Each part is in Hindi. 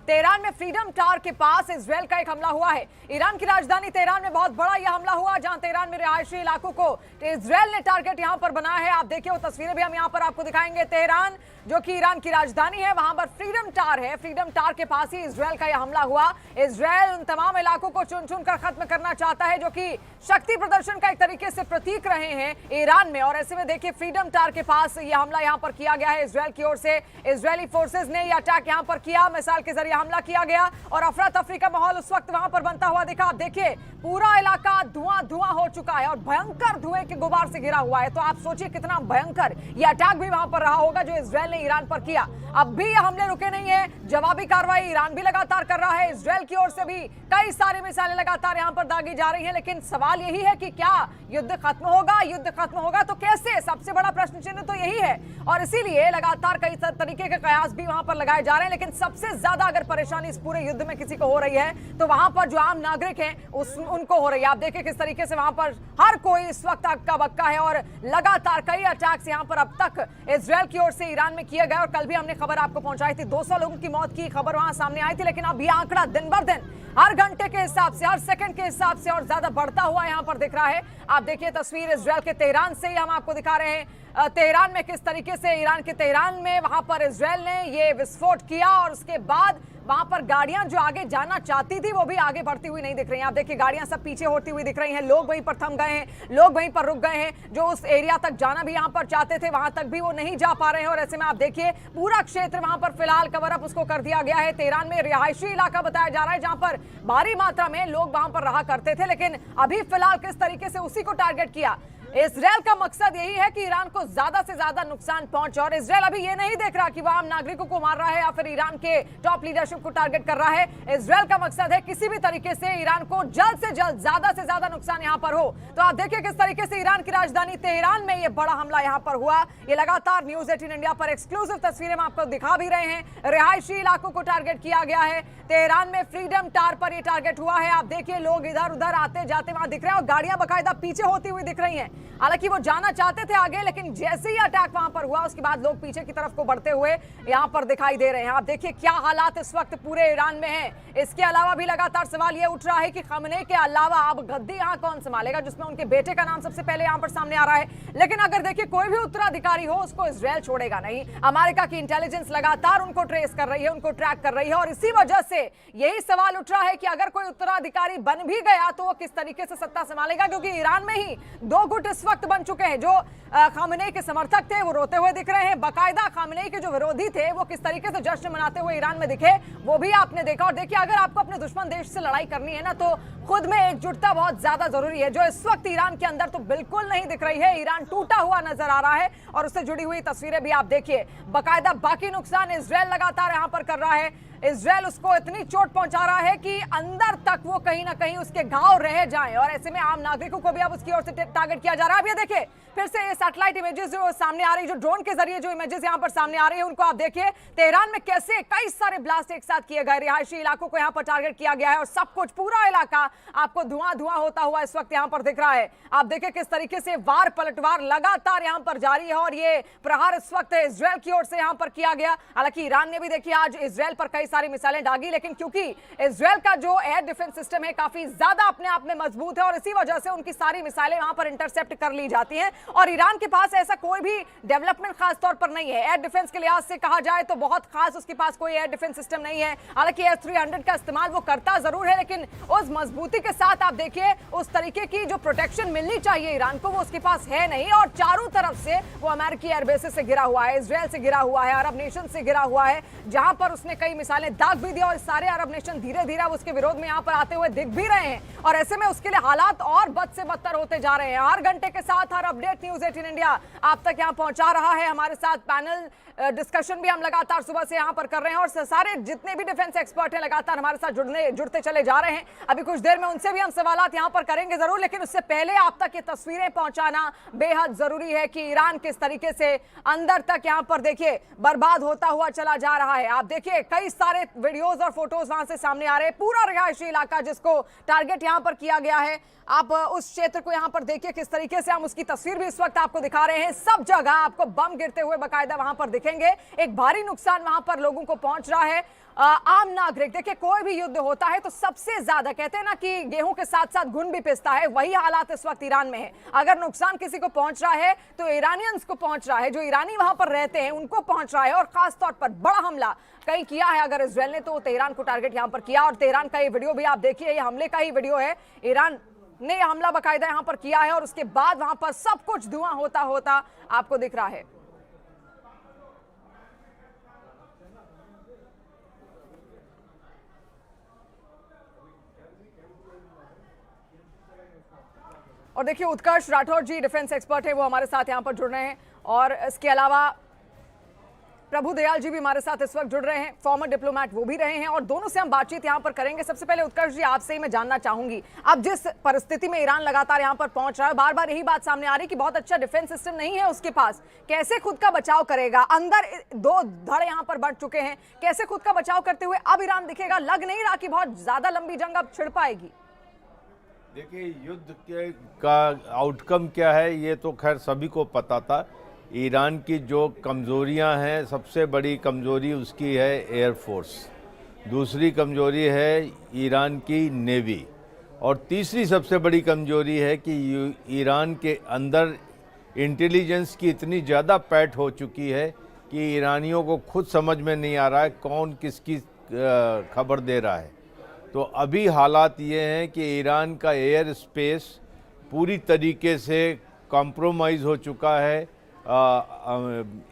तेहरान में फ्रीडम टावर के पास इजरायल का एक हमला हुआ है। ईरान की राजधानी तेहरान में बहुत बड़ा यह हमला हुआ, जहां तेहरान में रिहायशी इलाकों को इजरायल ने टारगेट यहां पर बनाया है। आप देखिए वो तस्वीरें भी हम यहां पर आपको दिखाएंगे। तेहरान जो कि ईरान की राजधानी है, वहां पर फ्रीडम टावर है। फ्रीडम टावर के पास ही इजरायल का यह हमला हुआ। इजरायल उन तमाम इलाकों को चुन चुन कर खत्म करना चाहता है जो कि शक्ति प्रदर्शन का एक तरीके से प्रतीक रहे हैं ईरान में। और ऐसे में देखिए फ्रीडम टावर के पास यह हमला यहां पर किया गया है इजरायल की ओर से। इजरायली फोर्सेस ने यह अटैक यहां पर किया, मिसाइल के जरिए हमला किया गया और अफरा तफरी का माहौल उस वक्त वहां पर बनता हुआ दिखा। आप देखिए पूरा इलाका धुआं धुआं हो चुका है और भयंकर धुएं के गुबार से घिरा हुआ है। तो आप सोचिए कितना भयंकर यह अटैक भी वहां पर रहा होगा जो इजरायल ने ईरान पर किया। अब भी ये हमले रुके नहीं है, जवाबी कार्रवाई ईरान भी लगातार कर रहा है। इजरायल की ओर से भी कई सारी मिसाइलें लगातार यहां पर दागी जा रही हैं। लेकिन सवाल यही है कि क्या युद्ध खत्म होगा? युद्ध खत्म होगा तो कैसे? सबसे बड़ा प्रश्न चिन्ह तो यही है। और इसीलिए लगातार कई तरीके के कयास भी वहां पर लगाए जा रहे हैं। लेकिन सबसे ज्यादा अगर परेशानी इस पूरे युद्ध में किसी को हो रही है तो वहां पर जो आम नागरिक हैं उनको हो रही है। आप देखिए किस तरीके से वहां पर हर कोई इस वक्त अक्का बक्का है और लगातार कई अटैक्स यहां पर अब तक इजरायल की ओर से ईरान में किए गए। और कल भी हमने खबर आपको पहुंचाई थी, 200 लोगों की मौत की खबर वहां सामने आई थी। लेकिन अब यह आंकड़ा दिन बर दिन हर घंटे के हिसाब से, हर सेकंड के हिसाब से और ज्यादा बढ़ता हुआ यहां पर दिख रहा है। आप देखिए तस्वीर इजरायल के तेहरान से ही हम आपको दिखा रहे हैं। तेहरान में किस तरीके से ईरान के तेहरान में वहां पर इजरायल ने ये विस्फोट किया और उसके बाद वहां पर गाड़ियां जो आगे जाना चाहती थी वो भी आगे बढ़ती हुई नहीं दिख रही हैं। आप देखिए गाड़ियां सब पीछे होती हुई दिख रही हैं। लोग वहीं पर थम गए हैं, लोग वहीं पर रुक गए हैं। जो उस एरिया तक जाना भी यहां पर चाहते थे वहां तक भी वो नहीं जा पा रहे हैं। और ऐसे में आप देखिए पूरा क्षेत्र वहां पर फिलहाल कवर अप उसको कर दिया गया है। तेहरान में रिहायशी इलाका बताया जा रहा है जहां पर भारी मात्रा में लोग वहां पर रहा करते थे। लेकिन अभी फिलहाल किस तरीके से उसी को टारगेट किया। इजरायल का मकसद यही है कि ईरान को ज्यादा से ज्यादा नुकसान पहुंचे। और इजरायल अभी ये नहीं देख रहा कि वह आम नागरिकों को मार रहा है या फिर ईरान के टॉप लीडरशिप को टारगेट कर रहा है। इजरायल का मकसद है किसी भी तरीके से ईरान को जल्द से जल्द ज्यादा से ज्यादा नुकसान यहां पर हो। तो आप देखिए किस तरीके से ईरान की राजधानी तेहरान में यह बड़ा हमला यहां पर हुआ। ये लगातार न्यूज 18 इंडिया पर एक्सक्लूसिव तस्वीरें हम आपको दिखा भी रहे हैं। रिहायशी इलाकों को टारगेट किया गया है। तेहरान में फ्रीडम टावर पर यह टारगेट हुआ है। आप देखिए लोग इधर उधर आते जाते वहां दिख रहे हैं और गाड़ियां बाकायदा पीछे होती हुई दिख रही हैं। हालांकि वो जाना चाहते थे आगे, लेकिन जैसे ही अटैक वहां पर हुआ उसके बाद लोग पीछे की तरफ को बढ़ते हुए यहां पर दिखाई दे रहे हैं। आप देखिए क्या हालात इस वक्त पूरे ईरान में हैं। इसके अलावा भी लगातार सवाल यह उठ रहा है कि खमेनी के अलावा अब गद्दी यहां कौन संभालेगा, जिसमें उनके बेटे का नाम सबसे पहले यहां पर सामने आ रहा है। लेकिन अगर देखिए कोई भी उत्तराधिकारी हो उसको इजरायल छोड़ेगा नहीं। अमेरिका की इंटेलिजेंस लगातार उनको ट्रेस कर रही है, उनको ट्रैक कर रही है। और इसी वजह से यही सवाल उठ रहा है कि अगर कोई उत्तराधिकारी बन भी गया तो वो किस तरीके से सत्ता संभालेगा, क्योंकि ईरान में ही दो गुट इस वक्त बन चुके हैं। जो खामेनी के समर्थक थे वो रोते हुए दिख रहे हैं, बाकायदा खामेनी के जो विरोधी थे वो किस तरीके से जश्न मनाते हुए ईरान में दिखे वो भी आपने देखा। और देखिए अगर आपको अपने दुश्मन देश से लड़ाई करनी है ना तो खुद में एकजुटता बहुत ज्यादा जरूरी है, जो इस वक्त ईरान के अंदर तो बिल्कुल नहीं दिख रही है। ईरान टूटा हुआ नजर आ रहा है और उससे जुड़ी हुई तस्वीरें भी आप देखिए। बाकायदा बाकी नुकसान इजरायल लगातार यहां पर कर रहा है। इजरायल उसको इतनी चोट पहुंचा रहा है कि अंदर तक वो कहीं ना कहीं उसके घाव रह जाएं। और ऐसे में आम नागरिकों को भी अब उसकी ओर से टारगेट किया जा रहा है। अब ये देखिए फिर से ये सैटेलाइट इमेजेस जो सामने आ रही है, जो ड्रोन के जरिए जो इमेजेस यहां पर सामने आ रही है उनको आप देखिए। तेहरान में कैसे कई सारे ब्लास्ट एक साथ किए गए, रिहायशी इलाकों को यहां पर टारगेट किया गया है और सब कुछ पूरा इलाका आपको धुआं धुआं होता हुआ इस वक्त यहां पर दिख रहा है। आप देखिए किस तरीके से वार पलटवार लगातार यहां पर जारी है और ये प्रहार इस वक्त इजरायल की ओर से यहां पर किया गया। हालांकि ईरान ने भी देखिए आज इजरायल पर कई सारी मिसाइलें दागी, लेकिन क्योंकि इजरायल का जो एयर डिफेंस सिस्टम है काफी ज्यादा अपने आप में मजबूत है और इसी वजह से उनकी सारी मिसाइलें वहां पर इंटरसेप्ट कर ली जाती हैं। और ईरान के पास ऐसा कोई भी डेवलपमेंट खास तौर पर नहीं है। एयर डिफेंस के लिहाज से कहा जाए तो बहुत खास उसके पास कोई एयर डिफेंस सिस्टम नहीं है। हालांकि S-300 का इस्तेमाल वो करता जरूर है, लेकिन उस मजबूती के साथ आप देखिए उस तरीके की जो प्रोटेक्शन मिलनी चाहिए ईरान को वो उसके पास है नहीं। और चारों तरफ से वो अमेरिकी एयरबेसेस से घिरा हुआ है, इजरायल से घिरा हुआ है, अरब नेशन से घिरा हुआ है, जहां पर उसने कई मिसाइलें दाग भी दी और सारे अरब नेशन धीरे धीरे उसके विरोध में यहां पर आते हुए दिख भी रहे हैं। और ऐसे में उसके लिए हालात और बद से बदतर होते जा रहे हैं। हर घंटे के साथ हर अपडेट न्यूज 18 इंडिया आप तक यहां पहुंचा रहा है। हमारे साथ पैनल डिस्कशन भी हम लगातार सुबह से यहां पर कर रहे हैं और सारे जितने भी डिफेंस एक्सपर्ट हैं लगातार हमारे साथ जुड़ते चले जा रहे हैं। अभी कुछ देर में उनसे भी हम सवालात यहां पर करेंगे जरूर, लेकिन उससे पहले आप तक ये तस्वीरें पहुंचाना बेहद जरूरी है कि ईरान किस तरीके से अंदर तक यहां पर देखिए बर्बाद होता हुआ चला जा रहा है। आप देखिए कई सारे वीडियोस और फोटोज वहां से सामने आ रहे हैं। पूरा रिहायशी इलाका जिसको टारगेट यहां पर किया गया है, आप उस क्षेत्र को यहां पर देखिए किस तरीके से हम उसकी तस्वीर भी इस वक्त आपको दिखा रहे हैं। सब जगह आपको बम गिरते हुए बाकायदा वहां पर दिखेंगे। एक भारी नुकसान वहां पर लोगों को पहुंच रहा है। आम नागरिक। देखिए, कोई भी युद्ध होता है तो सबसे ज्यादा कहते हैं ना कि गेहूं के साथ साथ घुन भी पिसता है, वही हालात इस वक्त ईरान में है। अगर नुकसान किसी को पहुंच रहा है तो ईरानियंस को पहुंच रहा है, जो ईरानी वहां पर रहते हैं उनको पहुंच रहा है। और खासतौर पर बड़ा हमला कहीं किया है अगर इसराइल ने, तो तेहरान को टारगेट यहां पर किया। और तेहरान का ये वीडियो भी आप देखिए, ये हमले का ही वीडियो है। ईरान ने यह हमला बाकायदा यहां पर किया है और उसके बाद वहां पर सब कुछ धुआं होता होता आपको दिख रहा है। और देखिए, उत्कर्ष राठौर जी डिफेंस एक्सपर्ट है, वो हमारे साथ यहां पर जुड़ रहे हैं। और इसके अलावा प्रभु दयाल जी भी हमारे साथ इस वक्त जुड़ रहे हैं, फॉर्मर डिप्लोमेट वो भी रहे हैं, और दोनों से हम बातचीत यहां पर करेंगे। सबसे पहले उत्कर्ष जी, आपसे ही मैं जानना चाहूंगी, अब जिस परिस्थिति में ईरान लगातार यहां पर पहुंच रहा है, बार बार यही बात सामने आ रही कि बहुत अच्छा डिफेंस सिस्टम नहीं है उसके पास, कैसे खुद का बचाव करेगा? अंदर दो धड़े यहां पर बढ़ चुके हैं, कैसे खुद का बचाव करते हुए अब ईरान दिखेगा? लग नहीं रहा कि बहुत ज्यादा लंबी जंग अब छिड़ पाएगी। देखिए, युद्ध का आउटकम क्या है ये तो खैर सभी को पता था। ईरान की जो कमज़ोरियां हैं, सबसे बड़ी कमज़ोरी उसकी है एयरफोर्स, दूसरी कमज़ोरी है ईरान की नेवी, और तीसरी सबसे बड़ी कमज़ोरी है कि ईरान के अंदर इंटेलिजेंस की इतनी ज़्यादा पैठ हो चुकी है कि ईरानियों को खुद समझ में नहीं आ रहा है कौन किसकी खबर दे रहा है। तो अभी हालात ये हैं कि ईरान का एयर स्पेस पूरी तरीके से कॉम्प्रोमाइज़ हो चुका है।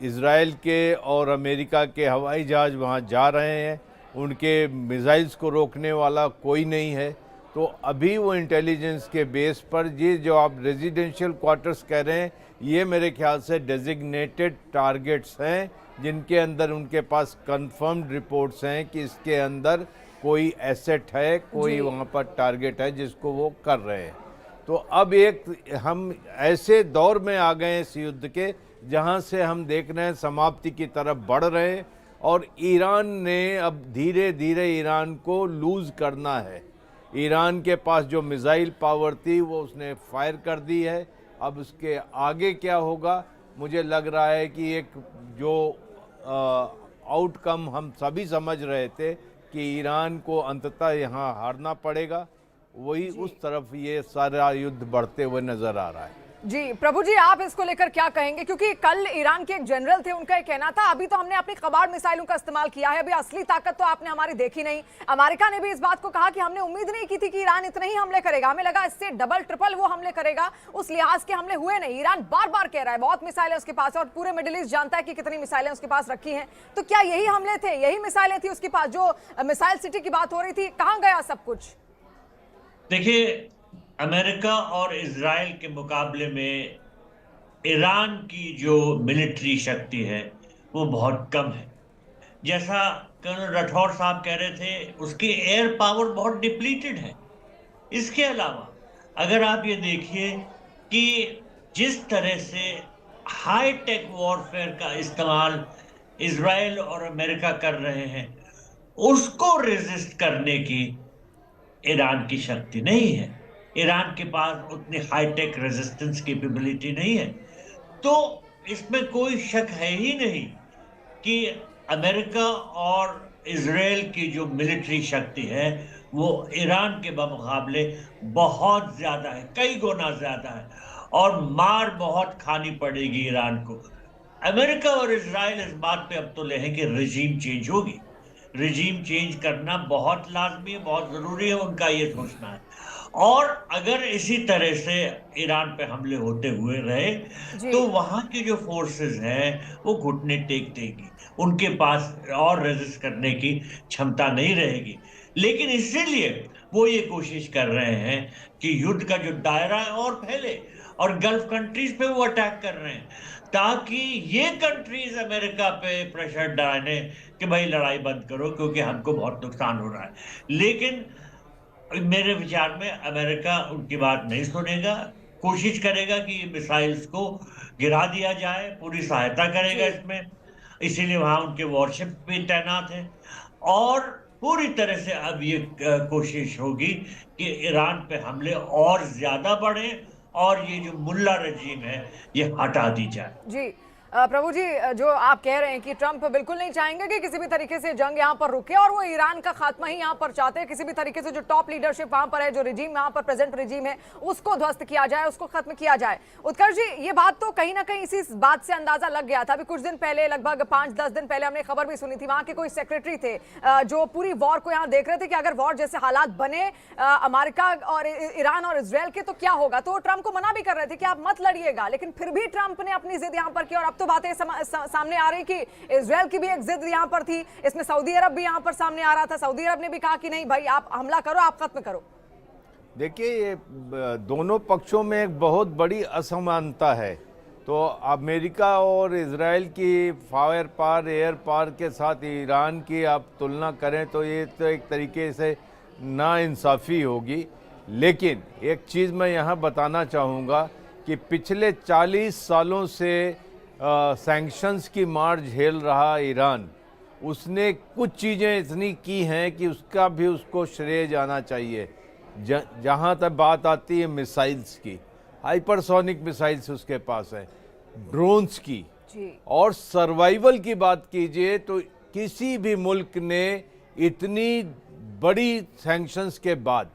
इज़राइल के और अमेरिका के हवाई जहाज़ वहाँ जा रहे हैं, उनके मिसाइल्स को रोकने वाला कोई नहीं है। तो अभी वो इंटेलिजेंस के बेस पर ये जो आप रेजिडेंशियल क्वार्टर्स कह रहे हैं, ये मेरे ख्याल से डेजिग्नेटेड टारगेट्स हैं, जिनके अंदर उनके पास कंफर्म्ड रिपोर्ट्स हैं कि इसके अंदर कोई एसेट है, कोई वहाँ पर टारगेट है जिसको वो कर रहे हैं। तो अब एक हम ऐसे दौर में आ गए इस युद्ध के जहाँ से हम देख रहे हैं समाप्ति की तरफ बढ़ रहे हैं, और ईरान ने अब धीरे धीरे ईरान को लूज़ करना है। ईरान के पास जो मिसाइल पावर थी वो उसने फायर कर दी है। अब उसके आगे क्या होगा, मुझे लग रहा है कि एक जो आउटकम हम सभी समझ रहे थे कि ईरान को अंततः यहाँ हारना पड़ेगा, वही उस तरफ ये सारा युद्ध बढ़ते हुए नजर आ रहा है। जी प्रभु जी, आप इसको लेकर क्या कहेंगे? क्योंकि कल ईरान के एक जनरल थे, उनका एक कहना था अभी तो हमने अपनी कबाड़ मिसाइलों का इस्तेमाल किया है, अभी असली ताकत तो आपने हमारी देखी नहीं। अमेरिका ने भी इस बात को कहा कि हमने उम्मीद नहीं की थी कि ईरान इतने ही हमले करेगा, हमें लगा इससे डबल ट्रिपल वो हमले करेगा, उस लिहाज के हमले हुए नहीं। ईरान बार बार कह रहा है बहुत मिसाइलें उसके पास, और पूरे मिडिल ईस्ट जानता है कि कितनी मिसाइलें उसके पास रखी हैं। तो क्या यही हमले थे, यही मिसाइलें थी उसके पास? जो मिसाइल सिटी की बात हो रही थी, कहाँ गया सब कुछ? देखिए, अमेरिका और इजराइल के मुकाबले में ईरान की जो मिलिट्री शक्ति है वो बहुत कम है। जैसा कर्नल राठौर साहब कह रहे थे, उसकी एयर पावर बहुत डिप्लीटेड है। इसके अलावा अगर आप ये देखिए कि जिस तरह से हाई टेक वॉरफेयर का इस्तेमाल इजराइल और अमेरिका कर रहे हैं, उसको रेजिस्ट करने की ईरान की शक्ति नहीं है। ईरान के पास उतनी हाईटेक रेजिस्टेंस कैपेबिलिटी नहीं है। तो इसमें कोई शक है ही नहीं कि अमेरिका और इजराइल की जो मिलिट्री शक्ति है वो ईरान के मुकाबले बहुत ज़्यादा है, कई गुना ज़्यादा है, और मार बहुत खानी पड़ेगी ईरान को। अमेरिका और इजराइल इस बात पे अब तो ले हैं कि रिजीम चेंज होगी। रिजीम चेंज करना बहुत लाजमी है, बहुत ज़रूरी है, उनका ये सोचना है। और अगर इसी तरह से ईरान पे हमले होते हुए रहे तो वहाँ की जो फोर्सेस हैं वो घुटने टेक देगी, उनके पास और रेजिस्ट करने की क्षमता नहीं रहेगी। लेकिन इसीलिए वो ये कोशिश कर रहे हैं कि युद्ध का जो दायरा है और फैले, और गल्फ कंट्रीज पे वो अटैक कर रहे हैं ताकि ये कंट्रीज अमेरिका पे प्रेशर डालें कि भाई लड़ाई बंद करो, क्योंकि हमको बहुत नुकसान हो रहा है। लेकिन मेरे विचार में अमेरिका उनकी बात नहीं सुनेगा, कोशिश करेगा कि मिसाइल्स को गिरा दिया जाए, पूरी सहायता करेगा इसमें। इसीलिए वहाँ उनके वॉरशिप भी तैनात हैं, और पूरी तरह से अब ये कोशिश होगी कि ईरान पे हमले और ज्यादा बढ़े और ये जो मुल्ला रजीम है ये हटा दी जाए। जी प्रभु जी, जो आप कह रहे हैं कि ट्रंप बिल्कुल नहीं चाहेंगे कि किसी भी तरीके से जंग यहाँ पर रुके और वो ईरान का खात्मा ही यहाँ पर चाहते हैं, किसी भी तरीके से जो टॉप लीडरशिप वहां पर है, जो रिजीम यहाँ पर प्रेजेंट रिजीम है, उसको ध्वस्त किया जाए, उसको खत्म किया जाए। उत्कर्ष जी, ये बात तो कहीं ना कहीं इसी बात से अंदाजा लग गया था। अभी कुछ दिन पहले, लगभग 5-10 दिन पहले हमने खबर भी सुनी थी, वहां के कोई सेक्रेटरी थे जो पूरी वॉर को यहाँ देख रहे थे कि अगर वॉर जैसे हालात बने अमेरिका और ईरान और इजरायल के, तो क्या होगा। तो ट्रंप को मना भी कर रहे थे कि आप मत लड़िएगा, लेकिन फिर भी ट्रंप ने अपनी जिद यहाँ पर की और अब तो बातें सामने आ रही कि इजरायल की भी एक जिद यहाँ पर थी, इसमें सऊदी अरब भी यहाँ पर सामने आ रहा था। सऊदी अरब ने भी कहा कि नहीं भाई, आप हमला करो, आप खत्म करो। देखिए, ये दोनों पक्षों में एक बहुत बड़ी असमानता है। तो अमेरिका और इजराइल की फायर पावर, एयर पावर के साथ ईरान की आप तुलना करें तो ये तो एक तरीके से नाइंसाफ़ी होगी। लेकिन एक चीज़ मैं यहाँ बताना चाहूँगा कि पिछले 40 सालों से सैंक्शंस की मार झेल रहा ईरान, उसने कुछ चीज़ें इतनी की हैं कि उसका भी उसको श्रेय जाना चाहिए। जहाँ तक बात आती है मिसाइल्स की, हाइपरसोनिक मिसाइल्स उसके पास है, ड्रोन्स की, और सर्वाइवल की बात कीजिए तो किसी भी मुल्क ने इतनी बड़ी सैंक्शंस के बाद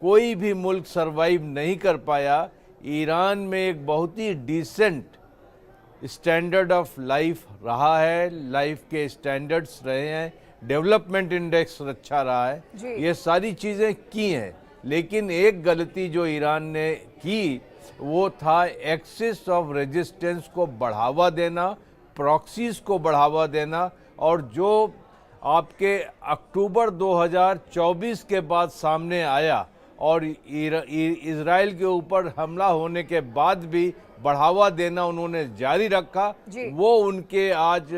कोई भी मुल्क सरवाइव नहीं कर पाया। ईरान में एक बहुत ही डिसेंट स्टैंडर्ड ऑफ लाइफ रहा है, लाइफ के स्टैंडर्ड्स रहे हैं, डेवलपमेंट इंडेक्स अच्छा रहा है, ये सारी चीज़ें की हैं। लेकिन एक गलती जो ईरान ने की वो था एक्सिस ऑफ रेजिस्टेंस को बढ़ावा देना, प्रॉक्सीज को बढ़ावा देना, और जो आपके अक्टूबर 2024 के बाद सामने आया और इजराइल के ऊपर हमला होने के बाद भी बढ़ावा देना उन्होंने जारी रखा, वो उनके आज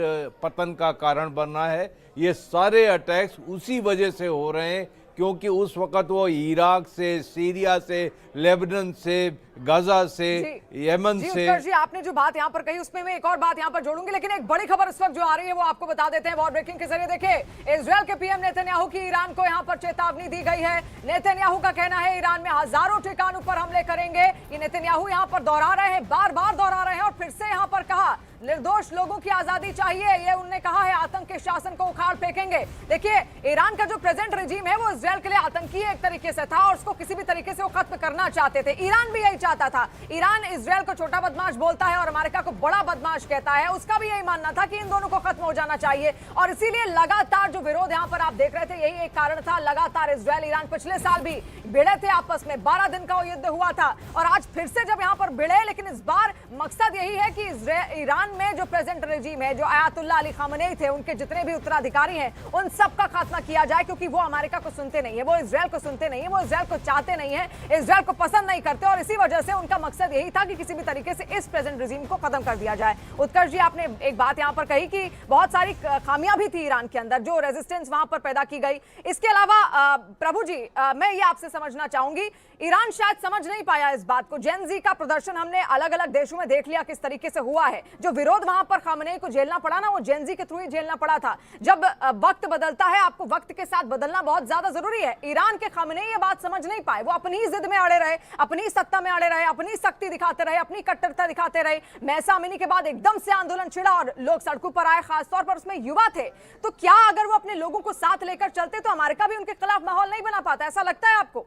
पतन का कारण बना है। ये सारे अटैक्स उसी वजह से हो रहे हैं क्योंकि उस वक़्त वो इराक से, सीरिया से, लेबनान से, गाजा से, यमन से। जी, आपने जो बात यहाँ पर कही उसमें मैं एक और बात यहाँ पर जोड़ूंगी, लेकिन एक बड़ी खबर इस वक्त जो आ रही है वो आपको बता देते हैं वॉर ब्रेकिंग के जरिए। देखिए, इजरायल के पीएम नेतन्याहू की ईरान को यहाँ पर चेतावनी दी गई है। नेतन्याहू का कहना है ईरान में हजारों ठिकानों पर हमले करेंगे। ये नेतन्याहू यहाँ पर दोहरा रहे हैं, बार बार दोहरा रहे हैं, और फिर से यहाँ पर कहा निर्दोष लोगों की आजादी चाहिए। ये उन्होंने कहा है आतंक के शासन को उखाड़ फेंकेंगे। देखिए, ईरान का जो प्रेजेंट रिजीम है वो इजरायल के लिए आतंकी एक तरीके से था और उसको किसी भी तरीके से वो खत्म करना चाहते थे। ईरान भी यही चाहता था। ईरान इजरायल को छोटा बदमाश बोलता है और अमेरिका को बड़ा बदमाश कहता है। उसका भी यही मानना था कि इन दोनों को खत्म हो जाना चाहिए, और इसीलिए लगातार जो विरोध यहाँ पर आप देख रहे थे, यही एक कारण था। लगातार इजरायल ईरान पिछले साल भी भिड़े थे आपस में, 12 दिन का वो युद्ध हुआ था, और आज फिर से जब यहाँ पर भिड़े, लेकिन इस बार मकसद यही है कि ईरान में जो प्रेजेंट रेजिम है, जो आयतुल्लाह अली खामनेई थे, उनके जितने भी उत्तराधिकारी हैं, उन सब का खात्मा किया जाए, क्योंकि वो अमेरिका को सुनते नहीं है, वो इजरायल को सुनते नहीं है, वो इजरायल को चाहते नहीं है, इजरायल को पसंद नहीं करते, और इसी वजह से उनका मकसद यही था कि किसी भी तरीके से इस प्रेजेंट रेजिम को खत्म कर दिया जाए। उत्कर्ष जी, आपने एक बात यहाँ पर कही कि बहुत सारी खामियां भी थी ईरान के अंदर, जो रेजिस्टेंस वहां पर पैदा की गई। इसके अलावा प्रभु जी, मैं ये आपसे समझना चाहूंगी, ईरान शायद समझ नहीं पाया इस बात को। जेन जी का प्रदर्शन हमने अलग अलग देशों में देख लिया किस तरीके से हुआ है। जो विरोध वहां पर खामनेई को झेलना पड़ा ना, वो जेन जी के थ्रू ही झेलना पड़ा था। जब वक्त बदलता है, आपको वक्त के साथ बदलना बहुत ज्यादा जरूरी है। ईरान के खामनेई ये बात समझ नहीं पाए, वो अपनी ही जिद में अड़े रहे, अपनी सत्ता में अड़े रहे, अपनी शक्ति दिखाते रहे, अपनी कट्टरता दिखाते रहे। महसा अमीनी के बाद एकदम से आंदोलन छिड़ा और लोग सड़कों पर आए, खासतौर पर उसमें युवा थे। तो क्या अगर वो अपने लोगों को साथ लेकर चलते तो अमेरिका भी उनके खिलाफ माहौल नहीं बना पाता, ऐसा लगता है आपको?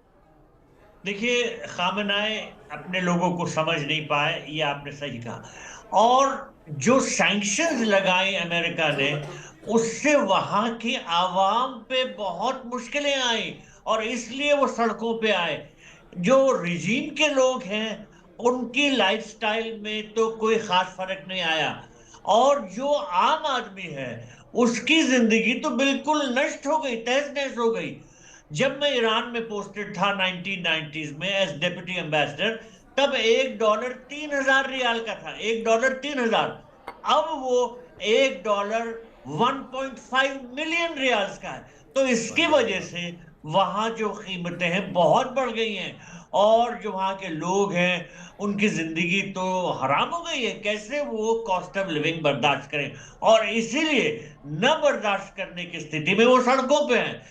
देखिए, खामनेई अपने लोगों को समझ नहीं पाए, ये आपने सही कहा। और जो सैंक्शंस लगाए अमेरिका ने, उससे वहां की आवाम पे बहुत मुश्किलें आई और इसलिए वो सड़कों पे आए। जो रिजीम के लोग हैं उनकी लाइफस्टाइल में तो कोई खास फर्क नहीं आया, और जो आम आदमी है उसकी जिंदगी तो बिल्कुल नष्ट हो गई, तहस नहस हो गई। जब मैं ईरान में पोस्टेड था 1990s में एज डिप्टी एम्बेसडर, तब $1 3,000 रियाल का था, $1 3,000। अब वो $1 1.5 मिलियन रियाल्स का है। तो इसकी वजह से वहां जो कीमतें हैं बहुत बढ़ गई हैं, और जो वहां के लोग हैं उनकी जिंदगी तो हराम हो गई है। कैसे वो कॉस्ट ऑफ लिविंग बर्दाश्त करें, और इसीलिए न बर्दाश्त करने की स्थिति में वो सड़कों पे हैं।